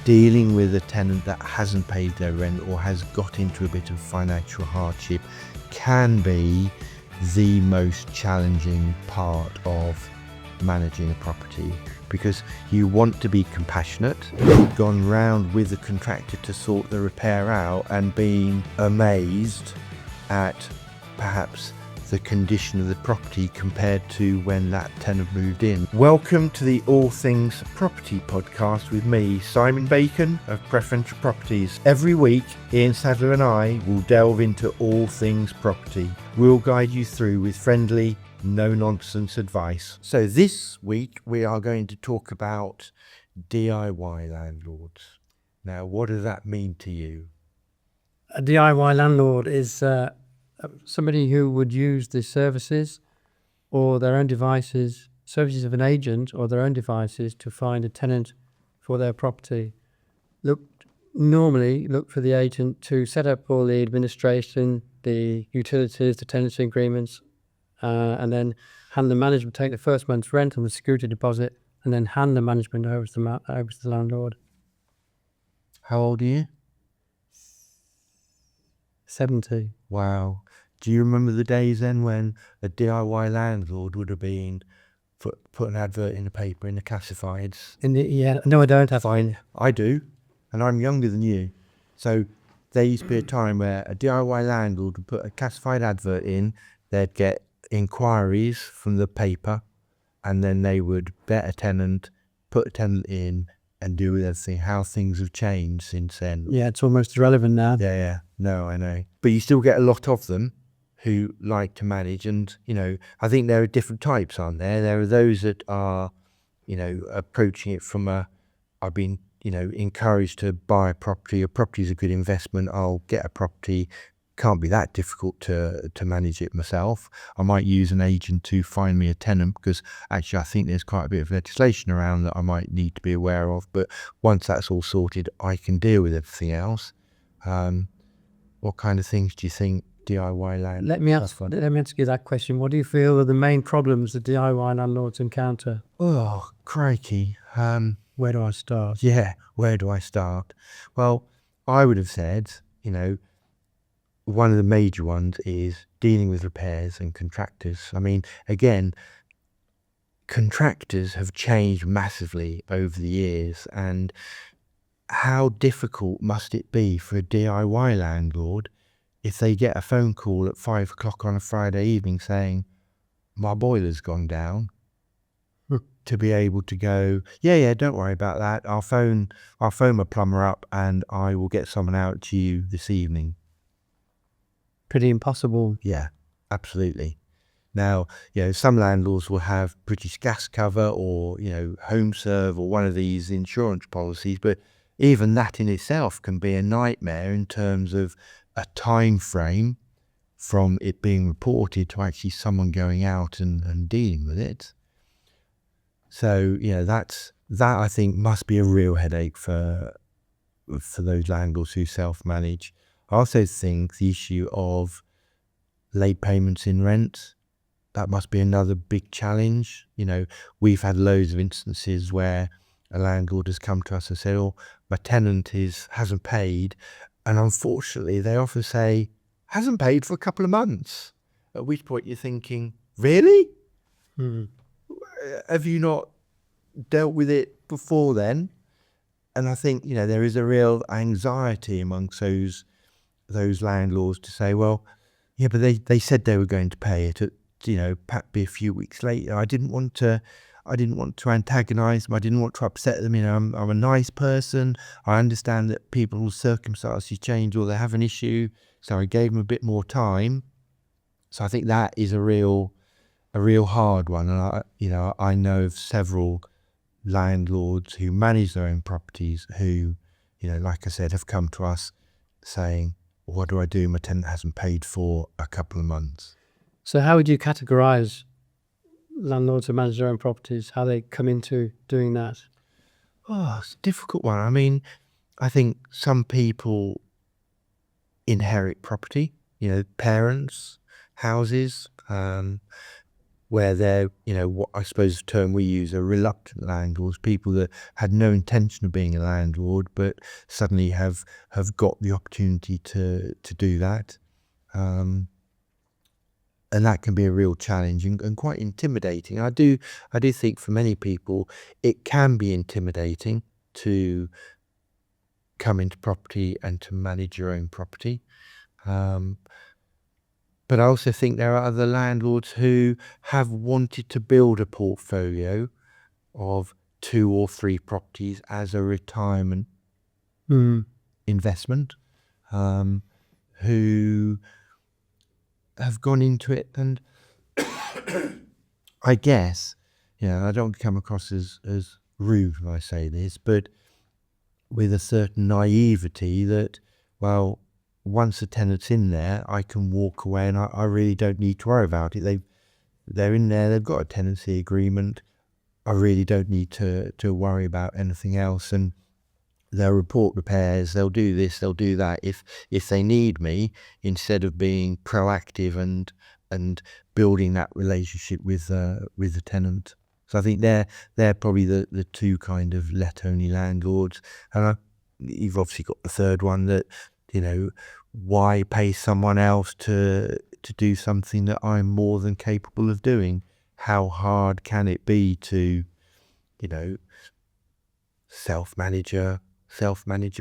dealing with a tenant that hasn't paid their rent or has got into a bit of financial hardship can be the most challenging part of managing a property, because you want to be compassionate. You've gone round with the contractor to sort the repair out and been amazed at perhaps the condition of the property compared to when that tenant moved in. Welcome to the All Things Property podcast with me, Simon Bacon of Preferential Properties. Every week, Ian Sadler and I will delve into all things property. We'll guide you through with friendly, no-nonsense advice. So this week, we are going to talk about DIY landlords. Now, what does that mean to you? A DIY landlord is somebody who would use the services or their own devices, services of an agent or their own devices to find a tenant for their property. Normally look for the agent to set up all the administration, the utilities, the tenancy agreements, and then hand the management, take the first month's rent and the security deposit, and then hand the management over to the landlord. How old are you? 70. Wow. Do you remember the days then when a DIY landlord would have been put an advert in the paper, in the classifieds? No, I don't have. Fine, I do, and I'm younger than you. So there used to be a time where a DIY landlord would put a classified advert in, they'd get inquiries from the paper, and then they would vet a tenant, put a tenant in, and do with everything. How things have changed since then. Yeah, it's almost irrelevant now. Yeah. No, I know. But you still get a lot of them who like to manage, and, I think there are different types, aren't there? There are those that are, approaching it from I've been, encouraged to buy a property is a good investment, I'll get a property, can't be that difficult to manage it myself. I might use an agent to find me a tenant, because actually I think there's quite a bit of legislation around that I might need to be aware of, but once that's all sorted, I can deal with everything else. What kind of things do you think DIY land? Let me ask you that question. What do you feel are the main problems that DIY landlords encounter? Oh, crikey. Where do I start? Yeah, where do I start? Well, I would have said, one of the major ones is dealing with repairs and contractors. I mean, again, contractors have changed massively over the years, and how difficult must it be for a DIY landlord if they get a phone call at 5 o'clock on a Friday evening saying, my boiler's gone down, to be able to go, yeah, don't worry about that. I'll phone my plumber up and I will get someone out to you this evening. Pretty impossible. Yeah, absolutely. Now, some landlords will have British Gas cover or, Home Serve or one of these insurance policies, but even that in itself can be a nightmare in terms of a time frame from it being reported to actually someone going out and dealing with it. So, that I think must be a real headache for those landlords who self-manage. I also think the issue of late payments in rent, that must be another big challenge. We've had loads of instances where a landlord has come to us and said, oh, my tenant hasn't paid. And unfortunately, they often say, hasn't paid for a couple of months. At which point you're thinking, really? Have you not dealt with it before then? And I think, there is a real anxiety amongst those landlords to say, well, yeah, but they said they were going to pay it at, perhaps be a few weeks later. I didn't want to antagonize them. I didn't want to upset them. I'm a nice person. I understand that people's circumstances change or they have an issue. So I gave them a bit more time. So I think that is a real hard one. And I know of several landlords who manage their own properties who, like I said, have come to us saying, what do I do? My tenant hasn't paid for a couple of months. So how would you categorize landlords who manage their own properties, how they come into doing that? Oh, it's a difficult one. I mean, I think some people inherit property, parents, houses. where they're, what I suppose the term we use are reluctant landlords, people that had no intention of being a landlord, but suddenly have got the opportunity to do that. And that can be a real challenge and quite intimidating. I do think for many people, it can be intimidating to come into property and to manage your own property. But I also think there are other landlords who have wanted to build a portfolio of 2 or 3 properties as a retirement investment, who have gone into it. And I guess, I don't come across as rude when I say this, but with a certain naivety that, well, once the tenant's in there, I can walk away and I really don't need to worry about it. They're in there, they've got a tenancy agreement. I really don't need to worry about anything else. And they'll report repairs, they'll do this, they'll do that if they need me, instead of being proactive and building that relationship with the tenant. So I think they're probably the two kind of let-only landlords. And you've obviously got the third one that, why pay someone else to do something that I'm more than capable of doing? How hard can it be to, self-manage a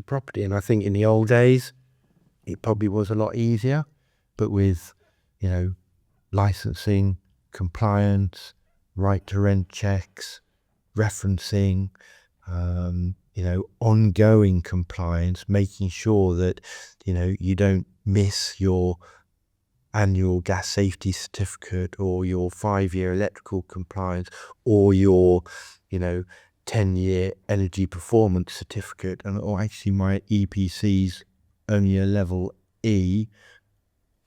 property? And I think in the old days, it probably was a lot easier, but with, licensing, compliance, right to rent checks, referencing, ongoing compliance, making sure that, you don't miss your annual gas safety certificate or your 5-year electrical compliance or your, 10-year energy performance certificate. And actually my EPC's only a level E.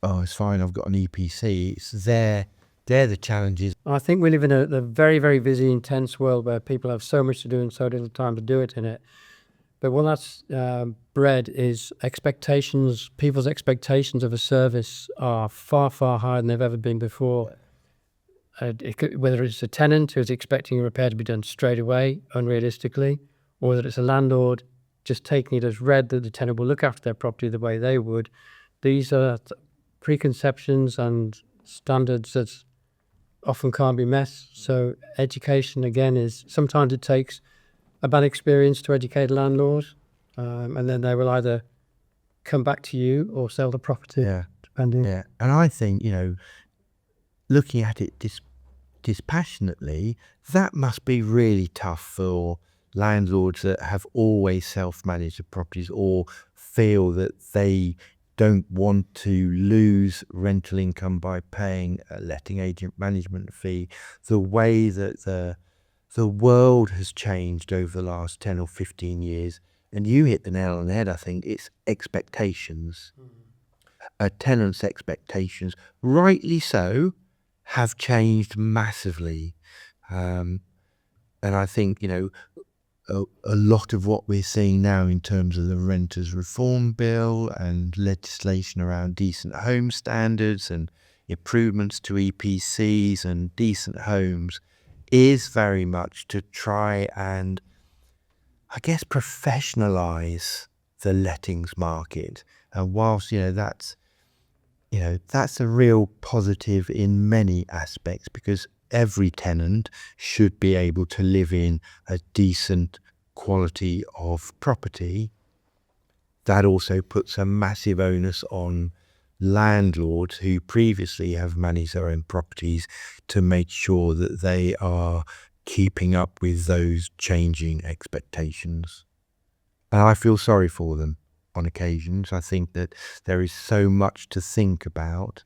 Oh, it's fine, I've got an EPC. It's they're the challenges. I think we live in a very, very busy, intense world where people have so much to do and so little time to do it in it. But what that's bred is expectations. People's expectations of a service are far, far higher than they've ever been before. Whether it's a tenant who's expecting a repair to be done straight away, unrealistically, or that it's a landlord just taking it as read that the tenant will look after their property the way they would. These are preconceptions and standards that often can't be met. So education, again, is sometimes it takes a bad experience to educate a landlord, and then they will either come back to you or sell the property, depending. Yeah, and I think, looking at it dispassionately, that must be really tough for landlords that have always self-managed the properties or feel that they don't want to lose rental income by paying a letting agent management fee. The way that the world has changed over the last 10 or 15 years, and you hit the nail on the head, I think, it's expectations. Tenants' expectations, rightly so, have changed massively. And I think, a lot of what we're seeing now in terms of the Renters Reform Bill and legislation around decent home standards and improvements to EPCs and decent homes is very much to try and, I guess, professionalize the lettings market. And whilst, that's a real positive in many aspects, because every tenant should be able to live in a decent quality of property. That also puts a massive onus on landlords who previously have managed their own properties to make sure that they are keeping up with those changing expectations. And I feel sorry for them on occasions. I think that there is so much to think about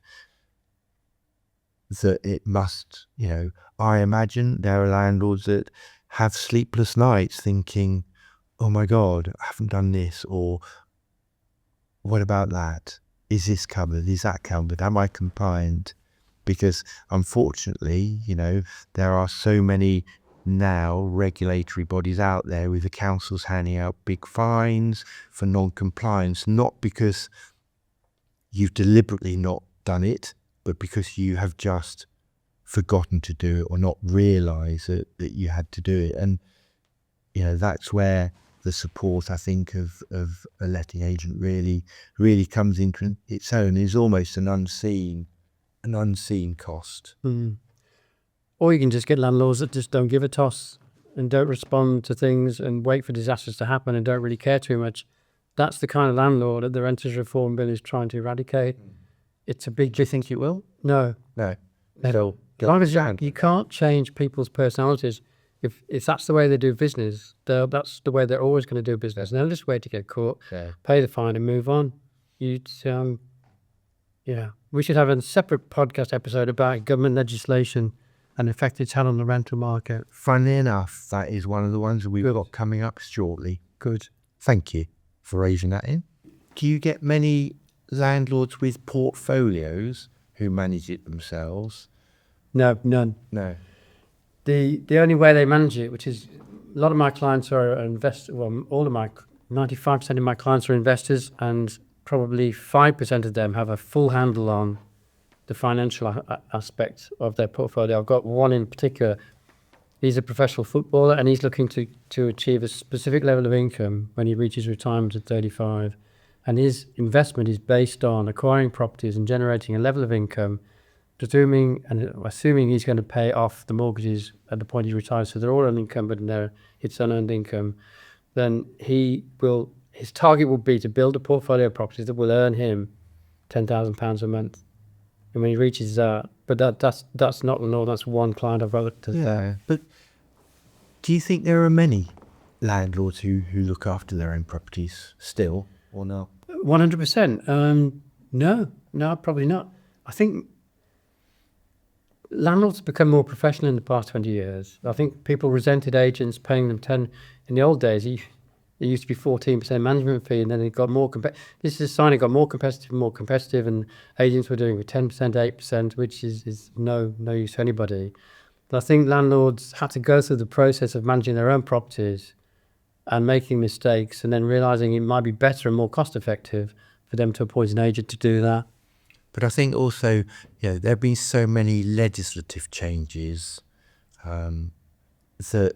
that it must, I imagine there are landlords that have sleepless nights thinking, oh my God, I haven't done this, or what about that? Is this covered? Is that covered? Am I compliant? Because unfortunately, there are so many now regulatory bodies out there with the councils handing out big fines for non-compliance, not because you've deliberately not done it, but because you have just forgotten to do it or not realise that you had to do it. And, that's where the support, I think, of a letting agent really comes into its own. Is almost an unseen cost. Or you can just get landlords that just don't give a toss and don't respond to things and wait for disasters to happen and don't really care too much. That's the kind of landlord that the Renters Reform Bill is trying to eradicate. It's a big... Do you think it will? No. No. So, as long as you can't change people's personalities. If that's the way they do business, that's the way they're always going to do business. And they'll just wait to get caught, pay the fine and move on. We should have a separate podcast episode about government legislation and the effect it's had on the rental market. Funnily enough, that is one of the ones that we've got coming up shortly. Good. Thank you for raising that in. Do you get many landlords with portfolios who manage it themselves? No, none. No. The only way they manage it, which is a lot of my clients are investors, well, 95% of my clients are investors, and probably 5% of them have a full handle on the financial aspect of their portfolio. I've got one in particular. He's a professional footballer and he's looking to achieve a specific level of income when he reaches retirement at 35. And his investment is based on acquiring properties and generating a level of income, assuming he's going to pay off the mortgages at the point he retires, so they're all unencumbered and it's unearned income. Then his target will be to build a portfolio of properties that will earn him £10,000 a month. And when he reaches that, but that's not the norm. That's one client I've got to. Yeah, but do you think there are many landlords who look after their own properties still, or not? 100%. No, probably not. I think landlords have become more professional in the past 20 years. I think people resented agents paying them 10. In the old days, it used to be 14% management fee, and then it got more this is a sign it got more competitive, and agents were doing with 10%, 8%, which is no use to anybody. But I think landlords had to go through the process of managing their own properties and making mistakes, and then realising it might be better and more cost effective for them to appoint an agent to do that. But I think also, there have been so many legislative changes that,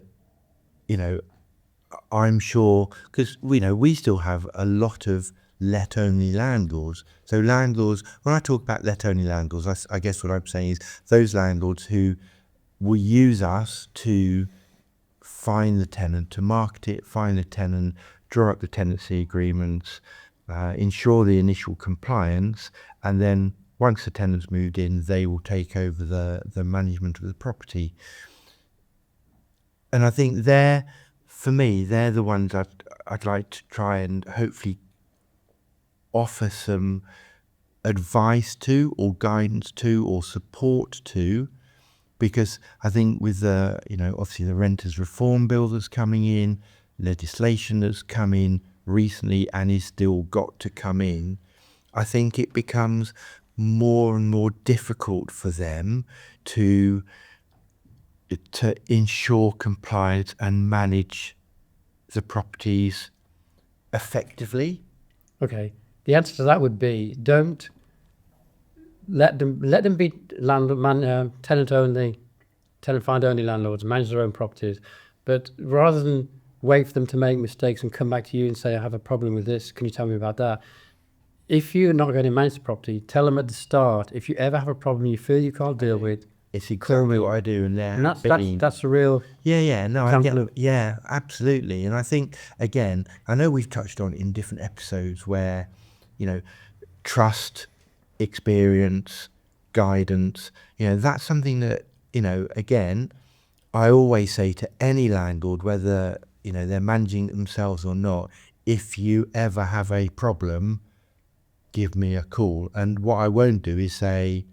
I'm sure, because we still have a lot of let-only landlords. So landlords, when I talk about let-only landlords, I guess what I'm saying is those landlords who will use us to find the tenant, to market it, find the tenant, draw up the tenancy agreements, ensure the initial compliance, and then once the tenant's moved in, they will take over the management of the property. And I think for me, they're the ones I'd like to try and hopefully offer some advice to, or guidance to, or support to, because I think with obviously the Renters Reform Bill that's coming in, legislation that's come in recently and is still got to come in, I think it becomes more and more difficult for them to ensure compliance and manage the properties effectively. Okay. The answer to that would be, don't let them be tenant only, tenant find only landlords, manage their own properties. But rather than wait for them to make mistakes and come back to you and say, I have a problem with this, can you tell me about that? If you're not going to manage the property, tell them at the start. If you ever have a problem you feel you can't deal with, it's exactly what I do, and that's the real. Yeah, absolutely. And I think, again, I know we've touched on in different episodes where, trust, experience, guidance, that's something that, again, I always say to any landlord, whether they're managing it themselves or not, if you ever have a problem, give me a call. And what I won't do is say,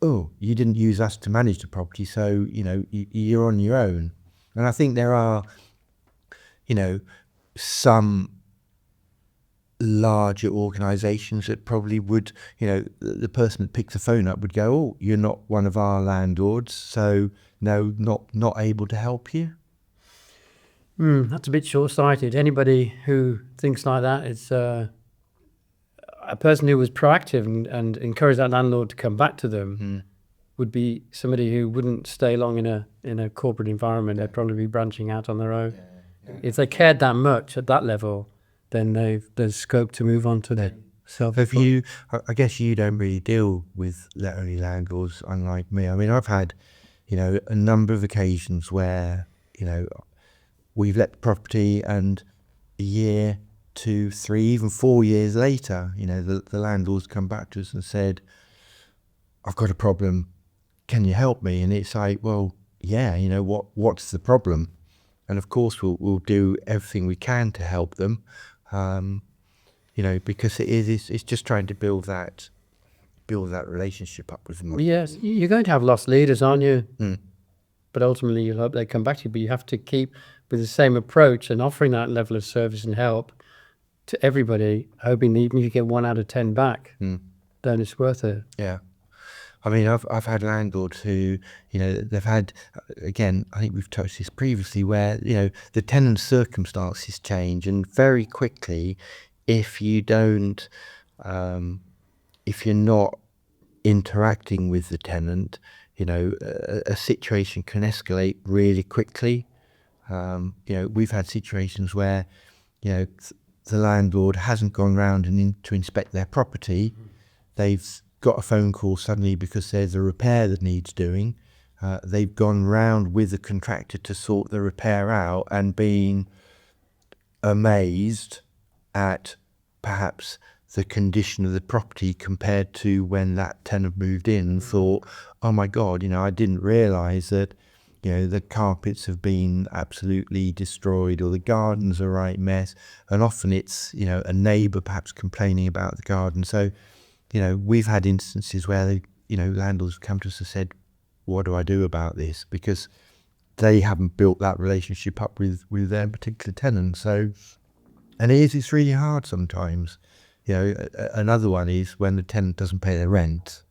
oh, you didn't use us to manage the property, so, you're on your own. And I think there are, some larger organisations that probably would, the person that picks the phone up would go, oh, you're not one of our landlords, so no, not able to help you. That's a bit short-sighted. Anybody who thinks like that is a person who was proactive and encouraged that landlord to come back to them would be somebody who wouldn't stay long in a corporate environment. They'd probably be branching out on their own. If they cared that much at that level, then there's scope to move on to the self. Have you? I guess you don't really deal with let-only landlords, unlike me. I mean, I've had, a number of occasions where, we've let the property, and a year, 2, 3, even 4 years later, the landlord's come back to us and said, "I've got a problem. Can you help me?" And it's like, well, yeah, what's the problem? And of course, we'll do everything we can to help them. Because it's just trying to build that relationship up with them. Yes, you're going to have lost leaders, aren't you? Mm. But ultimately, you'll hope they come back to you. But you have to keep with the same approach and offering that level of service and help to everybody, hoping that even if you get 1 out of 10 back, then it's worth it. Yeah. I mean, I've had landlords who, they've had, again, I think we've touched this previously, where, the tenant's circumstances change, and very quickly, if you don't, if you're not interacting with the tenant, a situation can escalate really quickly. We've had situations where, the landlord hasn't gone round to inspect their property. They've got a phone call suddenly because there's a repair that needs doing. They've gone round with the contractor to sort the repair out, and been amazed at perhaps the condition of the property compared to when that tenant moved in, and thought, oh my God, I didn't realise that, the carpets have been absolutely destroyed, or the garden's a right mess. And often it's, a neighbour perhaps complaining about the garden. So, we've had instances where landlords have come to us and said, what do I do about this? Because they haven't built that relationship up with their particular tenant. So, and it's really hard sometimes. Another one is when the tenant doesn't pay their rent.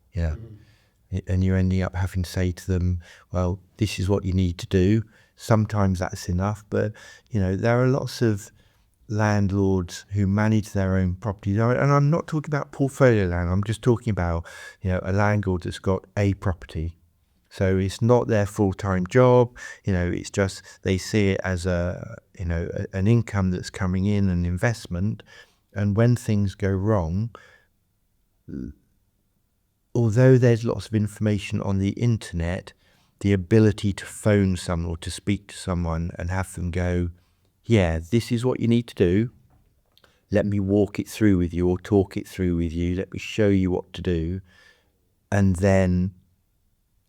And you're ending up having to say to them, well, this is what you need to do. Sometimes that's enough, but there are lots of landlords who manage their own properties, and I'm not talking about portfolio land. I'm just talking about a landlord that's got a property, so it's not their full-time job. It's just they see it as an income that's coming in, an investment. And when things go wrong, although there's lots of information on the internet, the ability to phone someone or to speak to someone and have them go, yeah, this is what you need to do. Let me walk it through with you, or talk it through with you. Let me show you what to do. And then,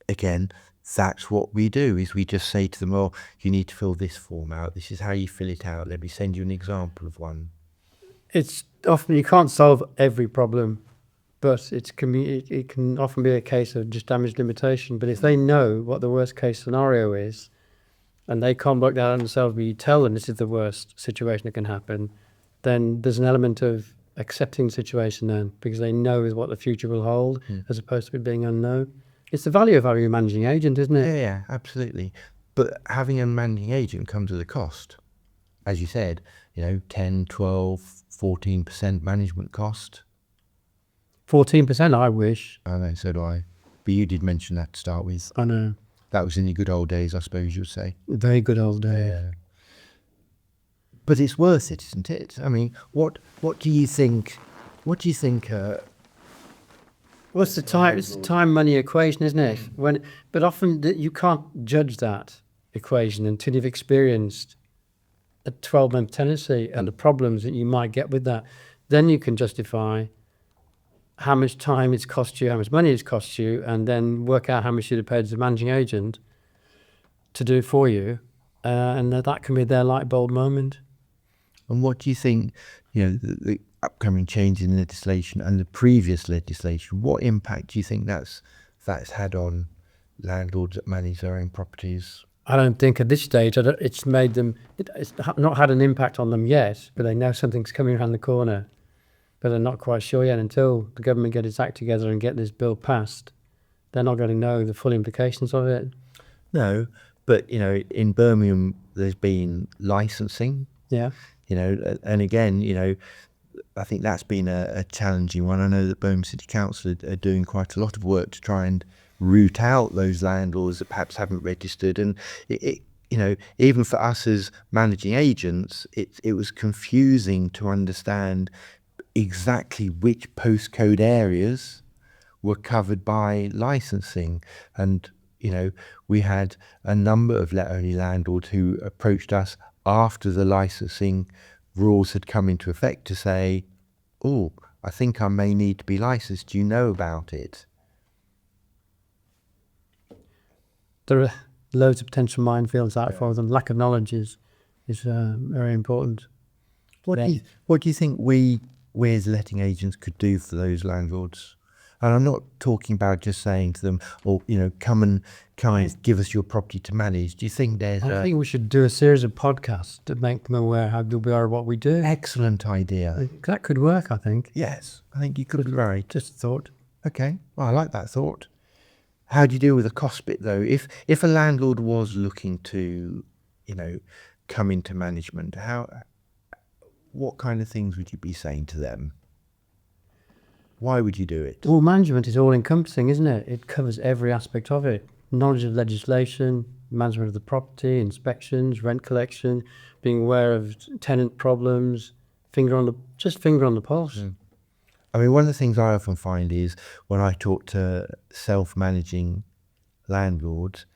again, that's what we do, is we just say to them, oh, you need to fill this form out. This is how you fill it out. Let me send you an example of one. It's often, you can't solve every problem, but it can often be a case of just damage limitation. But if they know what the worst case scenario is, and they can't work that out themselves, but you tell them this is the worst situation that can happen, then there's an element of accepting the situation then, because they know what the future will hold, as opposed to it being unknown. It's the value of having a managing agent, isn't it? Yeah, absolutely. But having a managing agent comes with a cost. As you said, 10, 12, 14% management cost. 14%, I wish. I know, so do I. But you did mention that to start with. I know. That was in the good old days, I suppose you'd say. Very good old days. Yeah. But it's worth it, isn't it? I mean, what do you think? What do you think? Well, it's the time money equation, isn't it? But often you can't judge that equation until you've experienced a 12-month tenancy and the problems that you might get with that. Then you can justify how much time it's cost you, how much money it's cost you, and then work out how much you'd have paid as a managing agent to do it for you. And that can be their light bulb moment. And what do you think, the upcoming change in legislation and the previous legislation, what impact do you think that's had on landlords that manage their own properties? I don't think at this stage it's made them, it's not had an impact on them yet, but they know something's coming around the corner. But they're not quite sure yet. Until the government get its act together and get this bill passed, they're not going to know the full implications of it. No, but in Birmingham there's been licensing. Yeah. And again, I think that's been a challenging one. I know that Birmingham City Council are doing quite a lot of work to try and root out those landlords that perhaps haven't registered. And even for us as managing agents, it was confusing to understand exactly which postcode areas were covered by licensing. And we had a number of let-only landlords who approached us after the licensing rules had come into effect to say, oh, I think I may need to be licensed. Do you know about it? There are loads of potential minefields out for them. Lack of knowledge is very important. What do you think we as letting agents could do for those landlords? And I'm not talking about just saying to them, "Oh, come and give us your property to manage." Do you think there's I think we should do a series of podcasts to make them aware how good we are at what we do. excellent idea? That could work, I think. Yes, I think you could be right. Just a thought. Okay, well, I like that thought. How do you deal with the cost bit though? If a landlord was looking to, come into management, what kind of things would you be saying to them? Why would you do it? Well, management is all encompassing, isn't it? It covers every aspect of it. Knowledge of legislation, management of the property, inspections, rent collection, being aware of tenant problems, finger on the pulse. Mm. I mean, one of the things I often find is when I talk to self-managing landlords,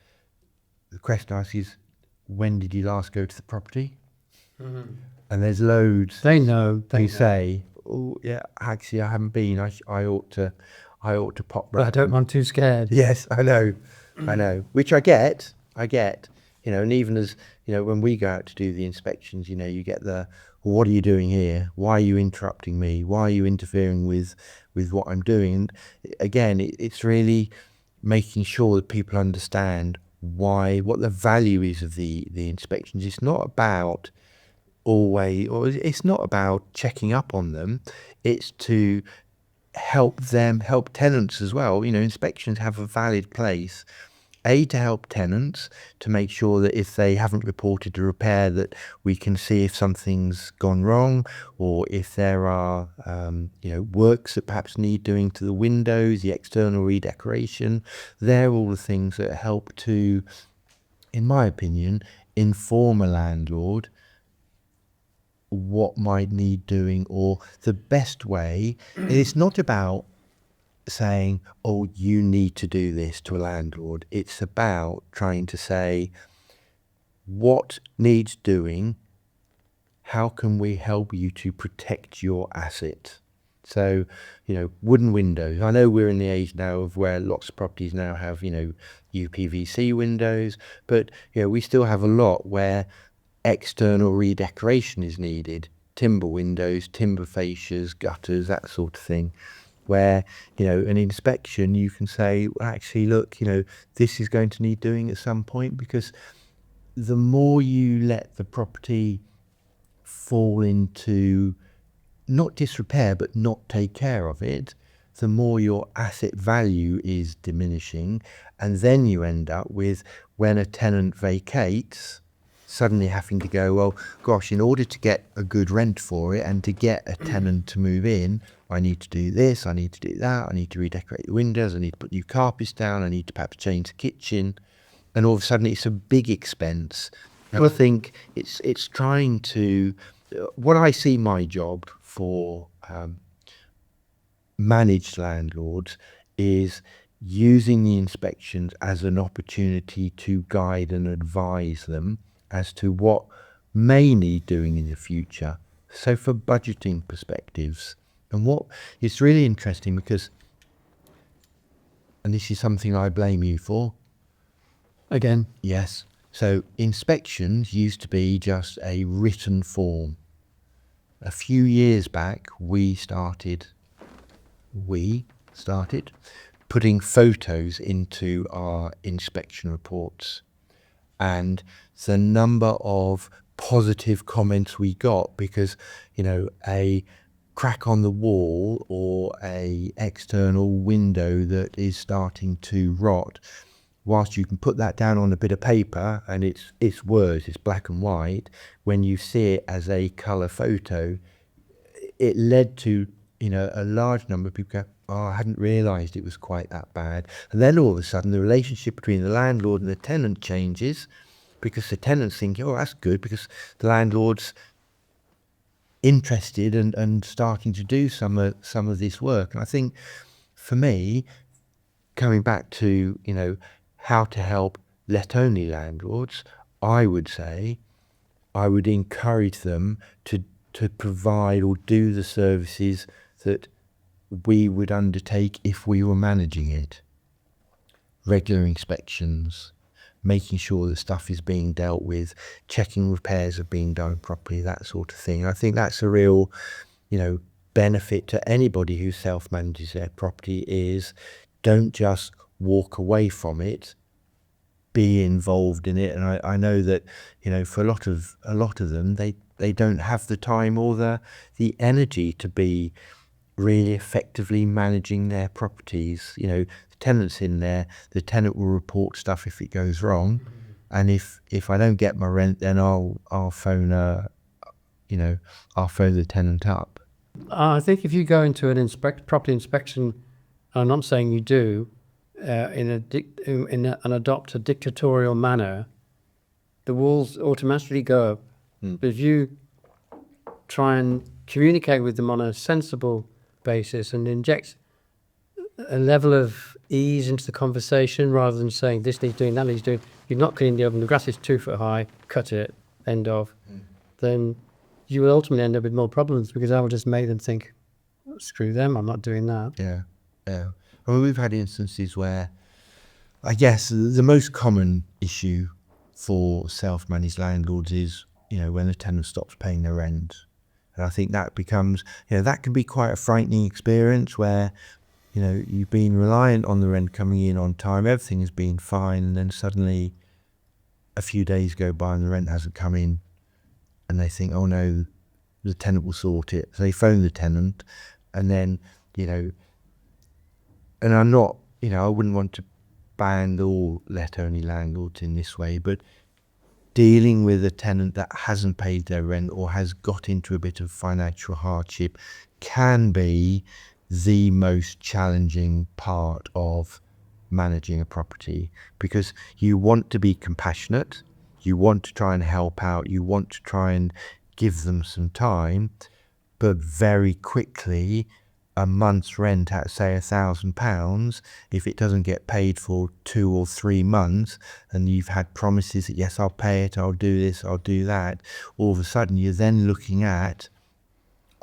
the question I ask is, when did you last go to the property? Mm-hmm. And there's loads They know. who say, oh yeah, actually I haven't been. I ought to pop round. But I don't want too scared. Yes, I know. Which I get, and even as, when we go out to do the inspections, you get well, what are you doing here? Why are you interrupting me? Why are you interfering with what I'm doing? And again, it's really making sure that people understand what the value is of the inspections. It's not about it's not about checking up on them. It's to help tenants as well. Inspections have a valid place, to help tenants, to make sure that if they haven't reported a repair, that we can see if something's gone wrong, or if there are works that perhaps need doing to the windows, the external redecoration. They're all the things that help to, in my opinion, inform a landlord what might need doing, or the best way. It's not about saying, oh, you need to do this to a landlord. It's about trying to say, what needs doing? How can we help you to protect your asset? So, wooden windows. I know we're in the age now of where lots of properties now have, UPVC windows, but we still have a lot where external redecoration is needed. Timber windows, timber fascias, gutters, that sort of thing, where an inspection, you can say, well, actually look, this is going to need doing at some point, because the more you let the property fall into not disrepair but not take care of it, the more your asset value is diminishing. And then you end up with, when a tenant vacates, suddenly having to go, well, gosh, in order to get a good rent for it and to get a tenant to move in, I need to do this, I need to do that, I need to redecorate the windows, I need to put new carpets down, I need to perhaps change the kitchen. And all of a sudden it's a big expense. And I think it's trying to, what I see my job for managed landlords is using the inspections as an opportunity to guide and advise them as to what may need doing in the future. So for budgeting perspectives, and what it's really interesting because, and this is something I blame you for. Again. Yes. So inspections used to be just a written form. A few years back, we started putting photos into our inspection reports. And the number of positive comments we got, because a crack on the wall or a external window that is starting to rot, whilst you can put that down on a bit of paper and it's words, it's black and white, when you see it as a colour photo, it led to a large number of people go, oh, I hadn't realised it was quite that bad. And then all of a sudden the relationship between the landlord and the tenant changes, because the tenant's thinking, oh, that's good, because the landlord's interested and starting to do some of this work. And I think for me, coming back to, how to help let-only landlords, I would say I would encourage them to provide or do the services that we would undertake if we were managing it. Regular inspections, making sure that stuff is being dealt with, checking repairs are being done properly, that sort of thing. I think that's a real, benefit to anybody who self-manages their property, is don't just walk away from it, be involved in it. And I know that, for a lot of them, they don't have the time or the energy to be really effectively managing their properties. The tenant's in there, the tenant will report stuff if it goes wrong, and if I don't get my rent, then I'll phone I'll phone the tenant up. I think if you go into an property inspection, and I'm not saying you do, and adopt a dictatorial manner, the walls automatically go up. But if you try and communicate with them on a sensible basis and inject a level of ease into the conversation, rather than saying this needs doing, that needs doing, you've not cleaned the oven, the grass is 2 foot high, cut it, end of, then you will ultimately end up with more problems, because I will just make them think, screw them, I'm not doing that. Yeah. I mean, we've had instances where, I guess the most common issue for self-managed landlords is, when the tenant stops paying their rent. And I think that becomes, that can be quite a frightening experience where, you've been reliant on the rent coming in on time, everything has been fine, and then suddenly a few days go by and the rent hasn't come in, and they think, oh no, the tenant will sort it. So they phone the tenant, and then, and I'm not, I wouldn't want to ban all let-only landlords in this way, but dealing with a tenant that hasn't paid their rent or has got into a bit of financial hardship can be the most challenging part of managing a property, because you want to be compassionate, you want to try and help out, you want to try and give them some time, but very quickly a month's rent at, say, £1,000, if it doesn't get paid for 2 or 3 months, and you've had promises that, yes, I'll pay it, I'll do this, I'll do that, all of a sudden you're then looking at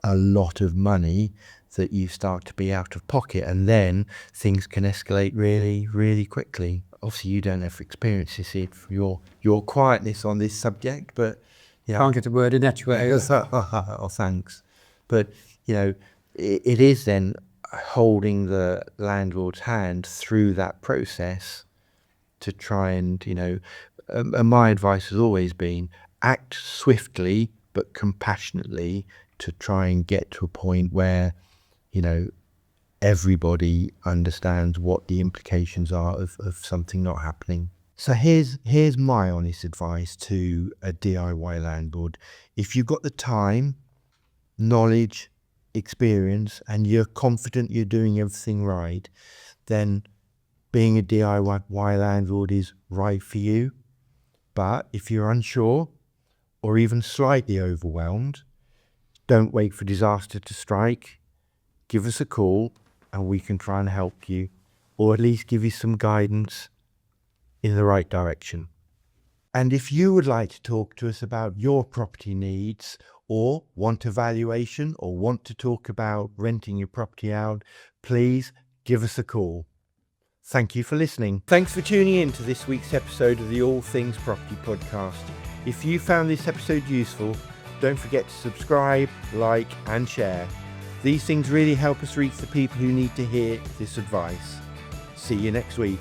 a lot of money that you start to be out of pocket, and then things can escalate really, really quickly. Obviously, you don't have experience this from your quietness on this subject, but Can't get a word in anyway. oh, thanks. But it is then holding the landlord's hand through that process to try and, and my advice has always been, act swiftly but compassionately to try and get to a point where, everybody understands what the implications are of something not happening. So here's my honest advice to a DIY landlord. If you've got the time, knowledge, experience, and you're confident you're doing everything right, then being a DIY landlord is right for you. But if you're unsure or even slightly overwhelmed, don't wait for disaster to strike. Give us a call and we can try and help you, or at least give you some guidance in the right direction. And if you would like to talk to us about your property needs, or want a valuation, or want to talk about renting your property out, please give us a call. Thank you for listening. Thanks for tuning in to this week's episode of the All Things Property Podcast. If you found this episode useful, don't forget to subscribe, like, and share. These things really help us reach the people who need to hear this advice. See you next week.